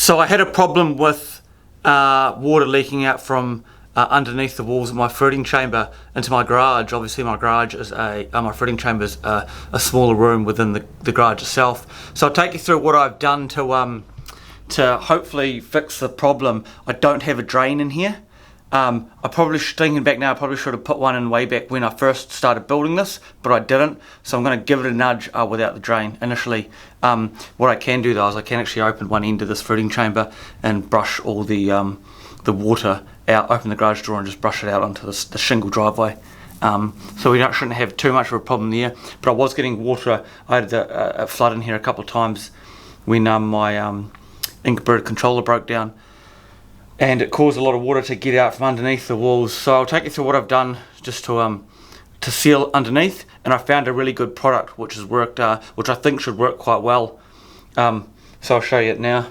So I had a problem with water leaking out from underneath the walls of my fruiting chamber into my garage. Obviously my garage is my fruiting chamber is a smaller room within the garage itself. So I'll take you through what I've done to hopefully fix the problem. I don't have a drain in here. I probably, thinking back now, I probably should have put one in way back when I first started building this, but I didn't. So I'm going to give it a nudge without the drain initially. What I can do though is I can actually open one end of this fruiting chamber and brush all the water out, open the garage door and just brush it out onto the shingle driveway. So we shouldn't have too much of a problem there. But I was getting water. I had a flood in here a couple of times when my Inkbird controller broke down, and it caused a lot of water to get out from underneath the walls. So I'll take you through what I've done just to seal underneath, and I found a really good product which has worked, which I think should work quite well. So I'll show you it now.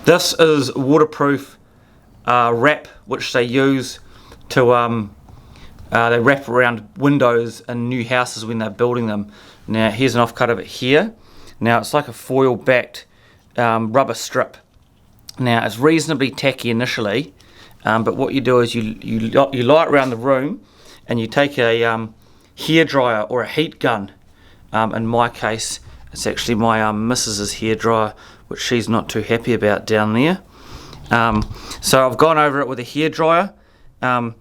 This is waterproof wrap which they use to they wrap around windows in new houses when they're building them. Now here's an offcut of it here. Now it's like a foil backed rubber strip. Now it's reasonably tacky initially, but what you do is you lie it around the room, and you take a hairdryer or a heat gun. In my case, it's actually my missus's hairdryer, which she's not too happy about down there. So I've gone over it with a hairdryer, and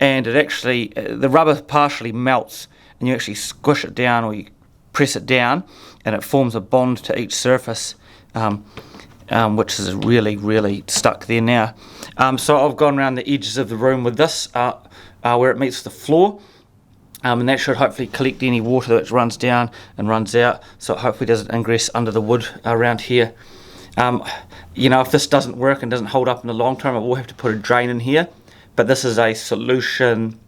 it actually, the rubber partially melts, and you actually squish it down or you press it down, and it forms a bond to each surface. Which is really stuck there now. So I've gone around the edges of the room with this where it meets the floor, and that should hopefully collect any water that runs down and runs out, so it hopefully doesn't ingress under the wood around here. You know, if this doesn't work and doesn't hold up in the long term, I will have to put a drain in here, but this is a solution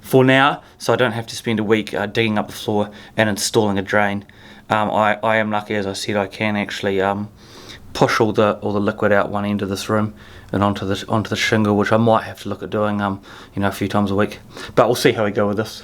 for now, so I don't have to spend a week digging up the floor and installing a drain. I am lucky, as I said, I can actually push all the liquid out one end of this room and onto the shingle, which I might have to look at doing a few times a week, but we'll see how we go with this.